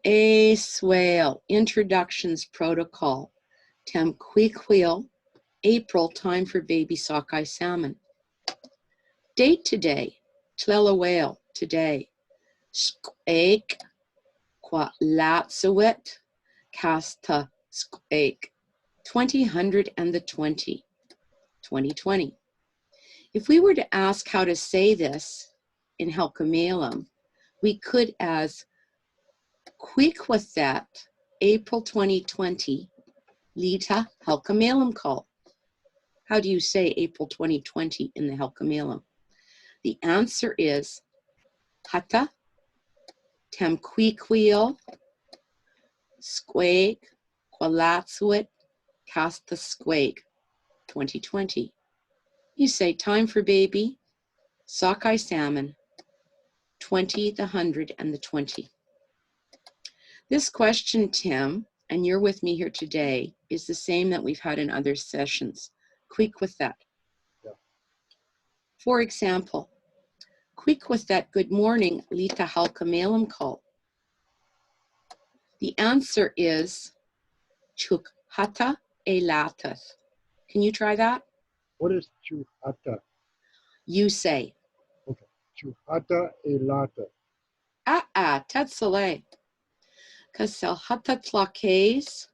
Sqweltel, introductions protocol. Tem kweléches, April, time for baby sockeye salmon. Date today, kweléches, today. Sqweltel, kasta Sqwéltel, 2020. 2020. If we were to ask how to say this in Hílékwtset, we could as Hílékwtset, April 2020, Lita Hílékwtset call. How do you say April 2020 in the Hílékwtset? The answer is Hata Tem kweléches, Sqwéltel, kasta Sqwéltel, 2020. You say time for baby, sockeye salmon, 20, the 100, and the 20. This question, Tim, and you're with me here today, is the same that we've had in other sessions. Hílékwtset. Yeah. For example, Hílékwtset, good morning, Lita Hílékwtset call. The answer is Chuk hata e latas. Can you try that? What is chuhata? You say. Okay. Chuhata e lata. Tetzale. Kasel hata tlaques,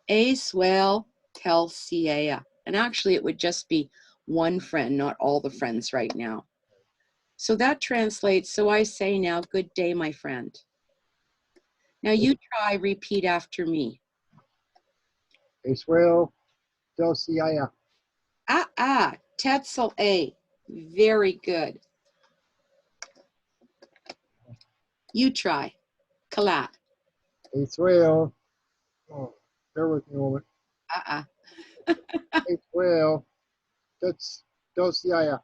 Sqweltel siea. And actually it would just be one friend, not all the friends right now. So that translates, so I say now, good day, my friend. Now you try, repeat after me. Sqweltel siaya. Tetzel A. Very good. You try. Kalat. Sqweltel. Oh, bear with me a moment. Sqweltel siaya.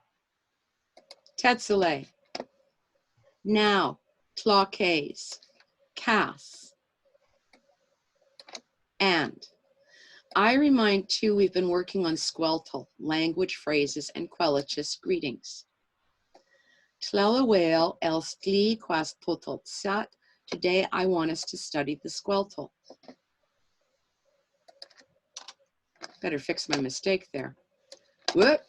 Tetzel A. Now, tlaques, cas. And I remind too, we've been working on Sqweltel, language phrases, and kweléches, greetings. Tlelawel el Hílékwtset. Today I want us to study the Sqweltel. Better fix my mistake there. Whoop.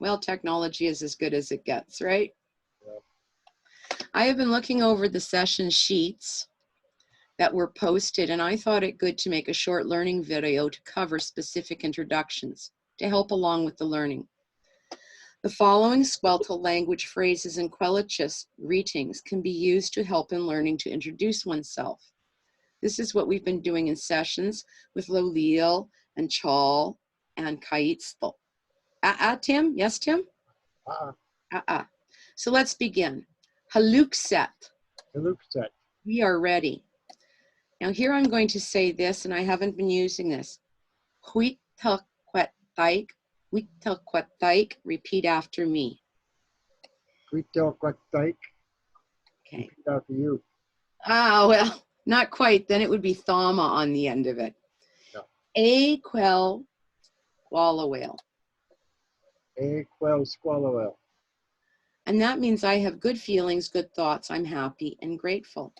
Well, technology is as good as it gets, right? Yeah. I have been looking over the session sheets that were posted, and I thought it good to make a short learning video to cover specific introductions to help along with the learning. The following Sqweltel language phrases and kweléches greetings can be used to help in learning to introduce oneself. This is what we've been doing in sessions with Lolil and Chal and Kweléches. Tim? Yes, Tim? So let's begin. Hílékwtset. Hílékwtset. We are ready. Now here I'm going to say this, and I haven't been using this. Hílékwtset. Repeat after me. Hílékwtset. Okay. Repeat after you. Well, not quite. Then it would be thama on the end of it. Yeah. Sqweltel. Sqweltel. And that means I have good feelings, good thoughts. I'm happy and grateful.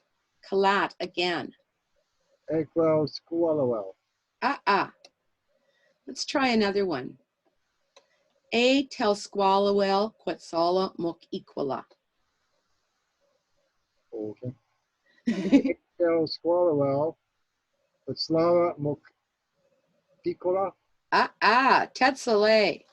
Kalat again. Sqweltel. Let's try another one. Tel Sqweltel quetzala muk equala. Okay. Sqweltel quetzala muk equala. Tetzale.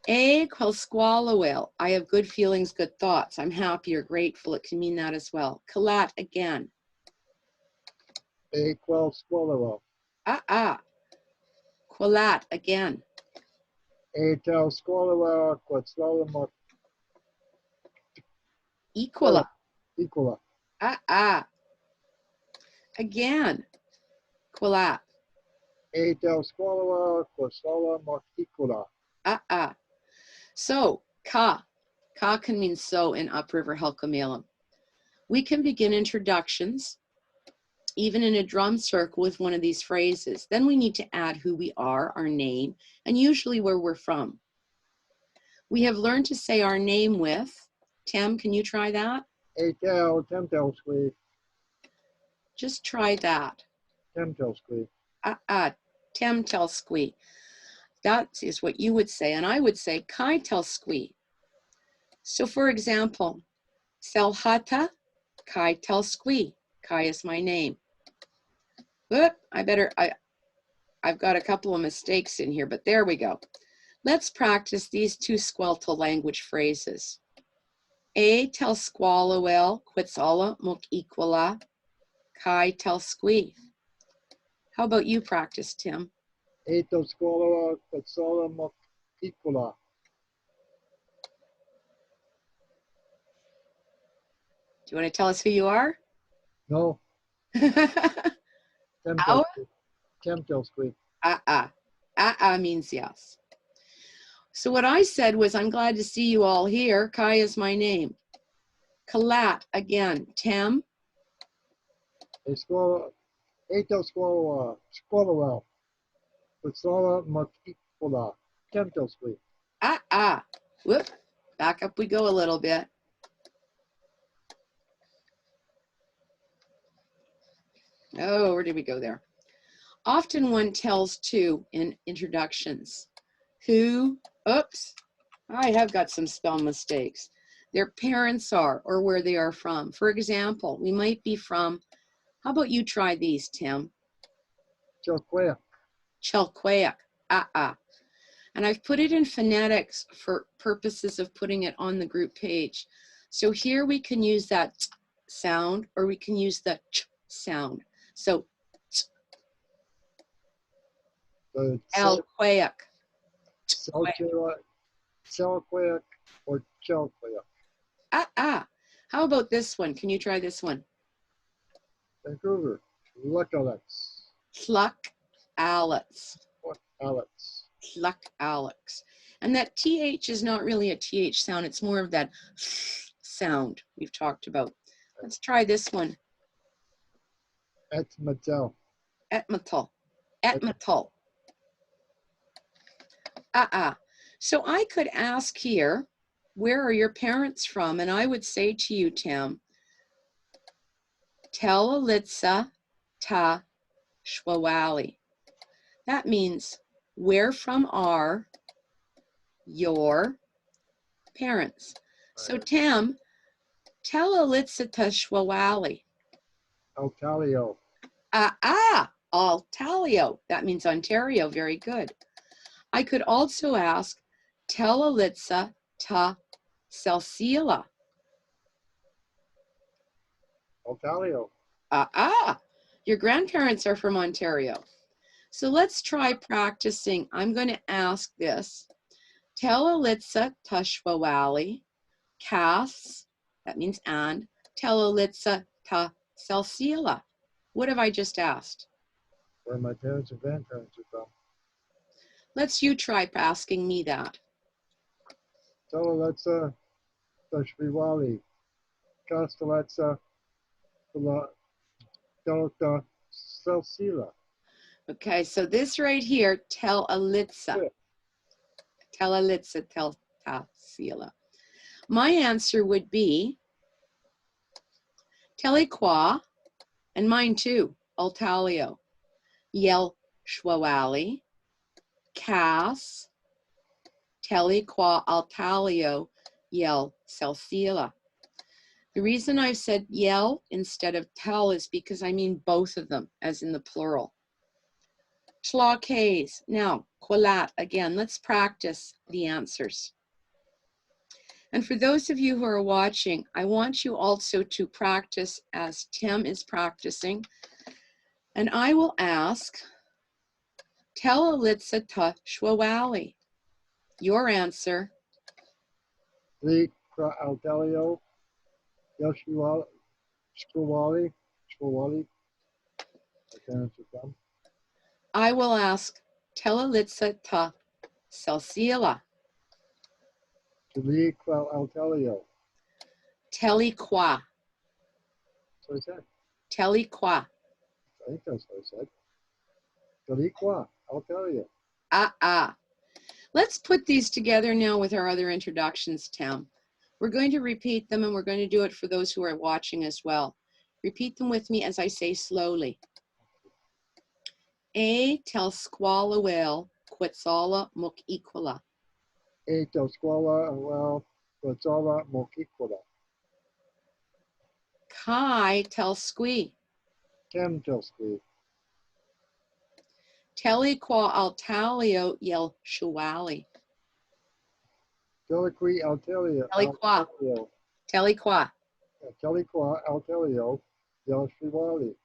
Sqweltel. I have good feelings, good thoughts. I'm happy or grateful. It can mean that as well. Kalat again. Sqweltel. Kalat again. Tel Sqweltel quetzala muk Equala. equala. Again. Kalat. Tel Sqweltel quetzala muk equala. So, ka. Ka can mean so in upriver Hílékwtset. We can begin introductions, even in a drum circle with one of these phrases. Then we need to add who we are, our name, and usually where we're from. We have learned to say our name with Tim, can you try that? Eitel, temtel squeak, Just try that. temtel squeak. Tim tel squee. That is what you would say. And I would say kai tel squee. So for example, Selhata kai tel squee. Kai is my name. Whoop, I've got a couple of mistakes in here, but there we go. Let's practice these two Sqweltel language phrases. A tel Sqweltel Hílékwtset muk equala kai tel squee. How about you practice, Tim? Eitel squaloa, quetzola mok equala. Do you want to tell us who you are? No, Our? temtel squeak. Means yes. So what I said was, I'm glad to see you all here. Kai is my name. Kalat, again, Tem. Eitel squaloa, squaloa, quetzola mok equala. Temtel squeak. Whoop, back up we go a little bit. Oh, where did we go there? Often one tells two in introductions who, oops, I have got some spell mistakes, their parents are or where they are from. For example, we might be from, how about you try these, Tim? Sqweltel. Sqwéltel. And I've put it in phonetics for purposes of putting it on the group page. So here we can use that t sound or we can use the ch sound. So Sqwéltel. Sqweltel or Sqweltel. How about this one? Can you try this one? Vancouver. Luckalets. Sluck Alex. Alex. Sluck Alex. And that TH is not really a TH sound. It's more of that sound we've talked about. Let's try this one. Etmatel. Etmatel. Etmatel. So I could ask here, where are your parents from? And I would say to you, Tim, Kweléches ta Sqwéltel. That means, where from are your parents? So Tim, Kweléches ta Sqwéltel. Ontario. Ontario. That means Ontario. Very good. I could also ask, Kweléches ta Sqwéltel. Ontario. Your grandparents are from Ontario. So let's try practicing. I'm going to ask this. Kweléches ta Sqwéltel. Cas, that means and. Kweléches ta Sqwéltel. What have I just asked? Where my parents and grandparents are from. Let's you try asking me that. Kweléches ta Sqwéltel. Kweléches ta Sqwéltel. Okay, so this right here, Kweléches. Kweléches ta Sqwéltel. My answer would be Telequa, and mine too, Ontario. Yel Sqwéltel. Cas, Telequa Ontario, Yel Sqwéltel. The reason I've said yell instead of tell is because I mean both of them, as in the plural. Kweléches. Now, Kwelat, again, let's practice the answers. And for those of you who are watching, I want you also to practice as Tim is practicing. And I will ask, Kweléches ta Sqwéltel. Your answer. Ontario. Sqwéltel. Sqwéltel. My parents are from. I will ask, Kweléches ta Sqwéltel. Ontario. Telequa. That's what I said. Telequa. I think that's what I said. Hílékwtset, Ontario. Let's put these together now with our other introductions, Tim. We're going to repeat them, and we're going to do it for those who are watching as well. Repeat them with me as I say slowly. Tel Sqweltel kweléches. Sqweltel kweléches. Tel Sqwé. Sqweltel. Hílékwtset yel Sqwéltel. Hílékwtset. Hílékwtset. Hílékwtset yel Sqwéltel.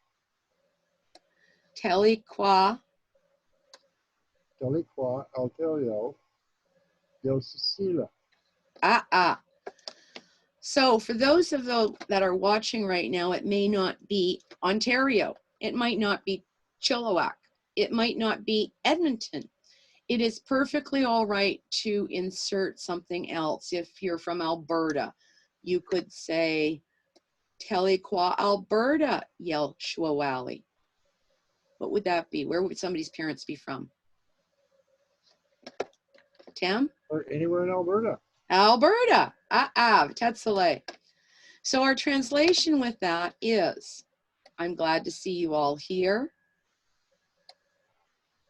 Hílékwtset yel Sqwéltel. So for those of those that are watching right now, it may not be Ontario. It might not be Chilliwack. It might not be Edmonton. It is perfectly all right to insert something else. If you're from Alberta, you could say Hílékwtset Alberta yel Sqwéltel. What would that be? Where would somebody's parents be from? Tim? Or anywhere in Alberta. Alberta. Hílékwtset. So our translation with that is, I'm glad to see you all here.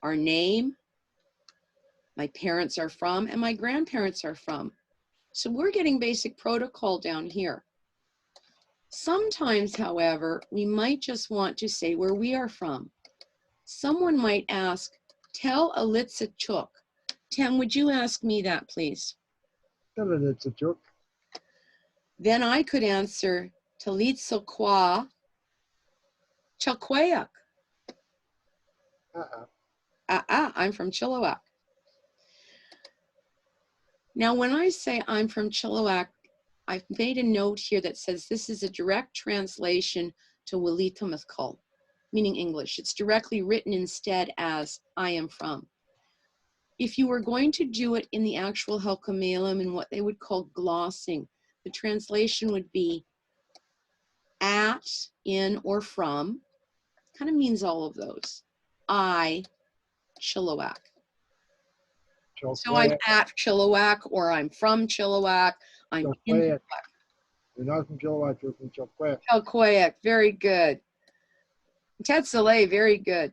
Our name, my parents are from, and my grandparents are from. So we're getting basic protocol down here. Sometimes, however, we might just want to say where we are from. Someone might ask, tell Hílékwtset. Tim, would you ask me that, please? Hílékwtset. Then I could answer, Hílékwtset. I'm from Chilliwack. Now, when I say I'm from Chilliwack, I've made a note here that says this is a direct translation to Hílékwtset, meaning English. It's directly written instead as I am from. If you were going to do it in the actual Halkomelem in what they would call glossing, the translation would be at, in, or from. Kind of means all of those. I, Chilliwack. So I'm at Chilliwack, or I'm from Chilliwack. I'm in Chilliwack. You're not from Chilliwack, you're from Sqwéltel. Sqwéltel, very good. Sqwéltel, very good.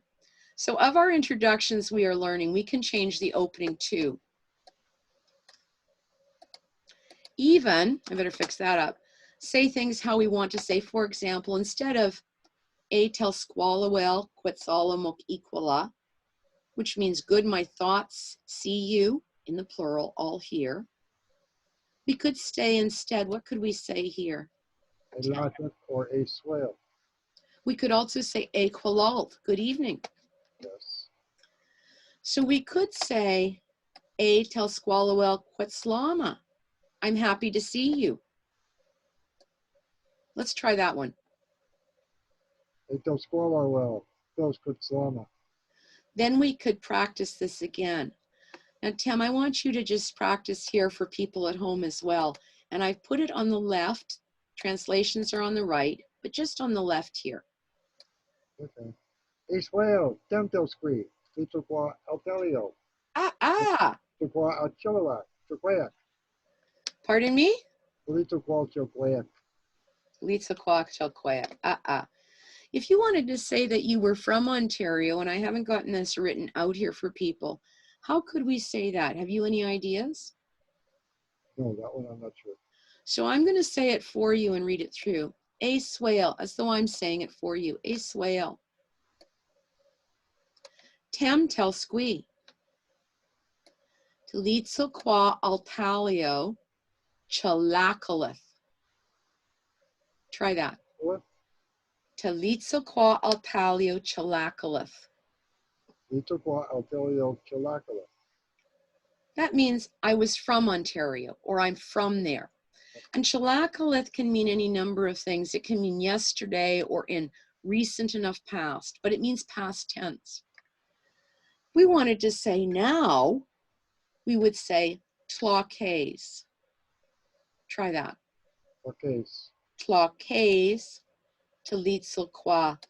So of our introductions we are learning, we can change the opening too. Even, I better fix that up, say things how we want to say. For example, instead of Tel Sqweltel kweléches, which means good my thoughts see you, in the plural, all here. We could say instead, what could we say here? Hílékwtset or Sqwéltel. We could also say kweléches, good evening. Yes. So we could say Tel Sqweltel kweléches, I'm happy to see you. Let's try that one. Tel Sqweltel kweléches. Then we could practice this again. Now, Tim, I want you to just practice here for people at home as well. And I've put it on the left. Translations are on the right, but just on the left here. Okay. Sqwéltel, Tel Sqwé, Sqwéltel. Chilliwack, Sqwéltel. Pardon me? Hílékwtset. Hílékwtset. If you wanted to say that you were from Ontario, and I haven't gotten this written out here for people, how could we say that? Have you any ideas? No, that one I'm not sure. So I'm going to say it for you and read it through. Sqwéltel, as though I'm saying it for you. Sqwéltel. Tel Sqwé. Hílékwtset Chalakalith. Try that. What? Hílékwtset Chalakalith. Hílékwtset. That means I was from Ontario, or I'm from there. And Chalakalith can mean any number of things. It can mean yesterday or in recent enough past, but it means past tense. We wanted to say now, we would say tlaques. Try that. Okay. Tlaques Hílékwtset.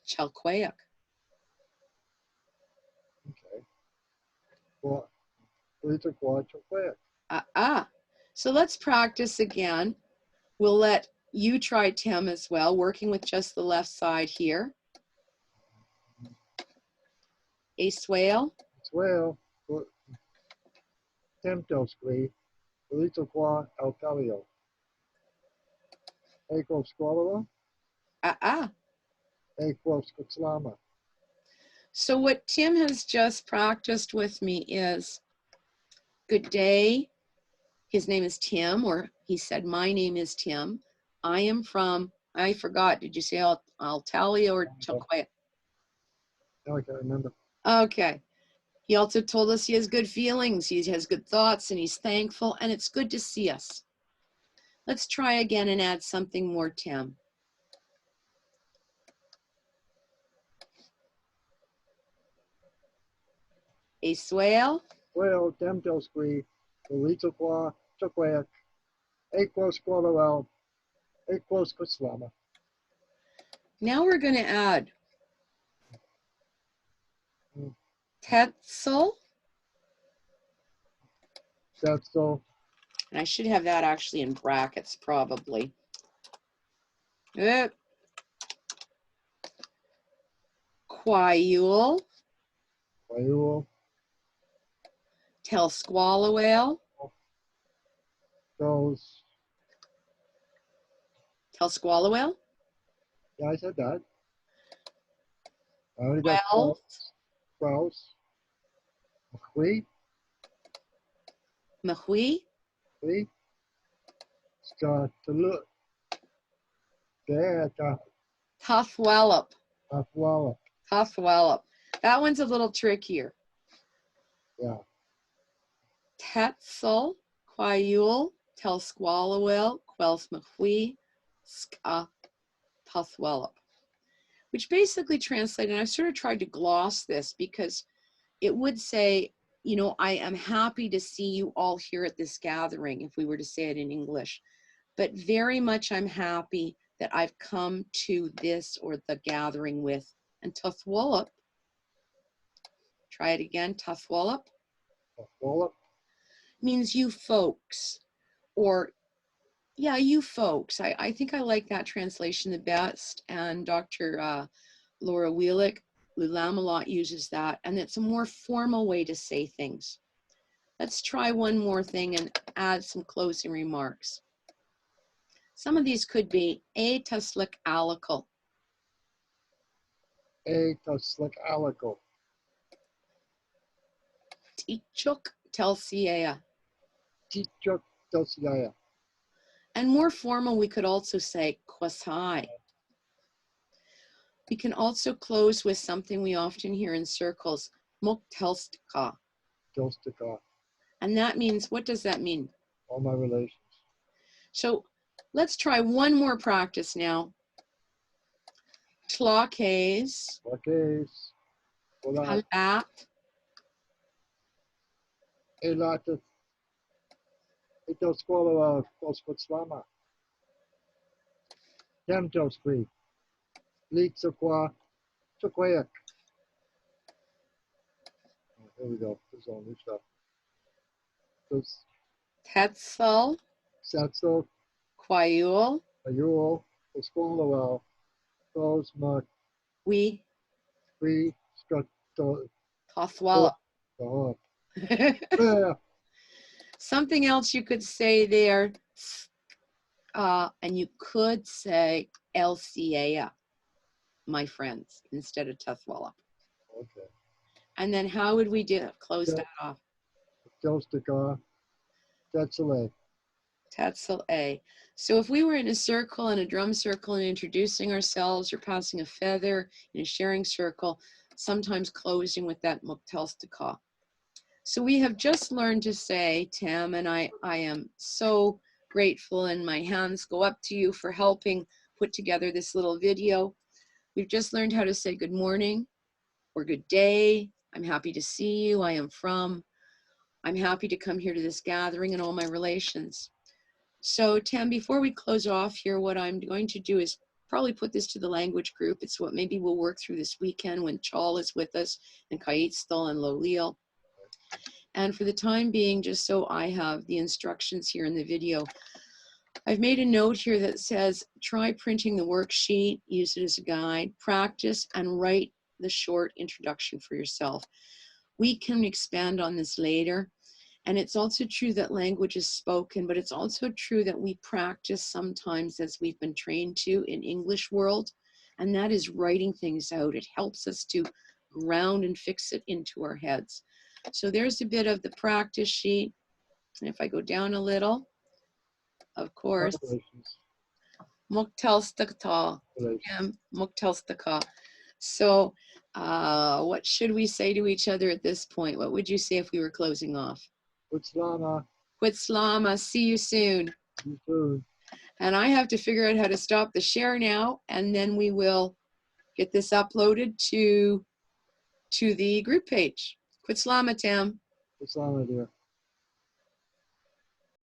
Okay. Well, Hílékwtset. So let's practice again. We'll let you try, Tim, as well, working with just the left side here. A swale. Swale. Temto Sqwé. Kweléches. Sqweltel. Sqwéltel. So what Tim has just practiced with me is, good day. His name is Tim, or he said, my name is Tim. I am from, I forgot, did you say Altalia or Sqwéltel? Now I can't remember. Okay. He also told us he has good feelings, he has good thoughts, and he's thankful, and it's good to see us. Let's try again and add something more, Tim. A swale. Swale. Temto Sqwé. Kweléches. Sqweltel. Sqwéltel. Now we're going to add Tetzel. Tetzel. And I should have that actually in brackets, probably. Quaule. Tel Sqwéltel. Tel Sqwéltel. Yeah, I said that. I already got Sqweltel. Mchui. Sqweltel. Tuthwellop. Tuthwellop. Tuthwellop. That one's a little trickier. Yeah. Tetzel, Quaule, Tel Sqwéltel, Quels Mchui, Ska, Tuthwellop. Which basically translated, and I sort of tried to gloss this because it would say, you know, I am happy to see you all here at this gathering, if we were to say it in English. But very much I'm happy that I've come to this or the gathering with. And Tuthwellop, try it again, Tuthwellop. Tuthwellop. Means you folks, or yeah, you folks. I think I like that translation the best. And Dr. Laura Wheelick uses that, and it's a more formal way to say things. Let's try one more thing and add some closing remarks. Some of these could be a tuslik alical. A tuslik alical. Tichuk telsiea. Tichuk telsiea. And more formal, we could also say kwasai. We can also close with something we often hear in circles, moktelstika. Telstika. And that means, what does that mean? All my relations. So let's try one more practice now. Tlakes. Tlakes. Alat. Elatet. Ito Sqweltel. Sqwéltel. Temto Sqwé. Kweléches. Here we go. This is all new stuff. Tetzel. Tetzel. Quaule. Sqweltel. Mchui. We. Sqweltel. Tuthwellop. Yeah. Something else you could say there, and you could say LCA, my friends, instead of Tuthwellop. Okay. And then how would we close that off? Telstika. Tetzel. Tetzel A. So if we were in a circle, in a drum circle, and introducing ourselves or passing a feather in a sharing circle, sometimes closing with that moktelstika. So we have just learned to say, Tim, and I am so grateful, and my hands go up to you for helping put together this little video. We've just learned how to say good morning or good day. I'm happy to see you. I am from. I'm happy to come here to this gathering and all my relations. So Tim, before we close off here, what I'm going to do is probably put this to the language group. It's what maybe we'll work through this weekend when Chal is with us and Hílékwtset and Lolil. And for the time being, just so I have the instructions here in the video, I've made a note here that says, try printing the worksheet, use it as a guide, practice, and write the short introduction for yourself. We can expand on this later. And it's also true that language is spoken, but it's also true that we practice sometimes as we've been trained to in English world, and that is writing things out. It helps us to ground and fix it into our heads. So there's a bit of the practice sheet. And if I go down a little, of course, Kweléches. Muktelstaka, Kweléches. Muktelstaka. So what should we say to each other at this point? What would you say if we were closing off? Kweléches. Kweléches, see you soon. You too. And I have to figure out how to stop the share now, and then we will get this uploaded to the group page. Kweléches, Tam. Kweléches, dear.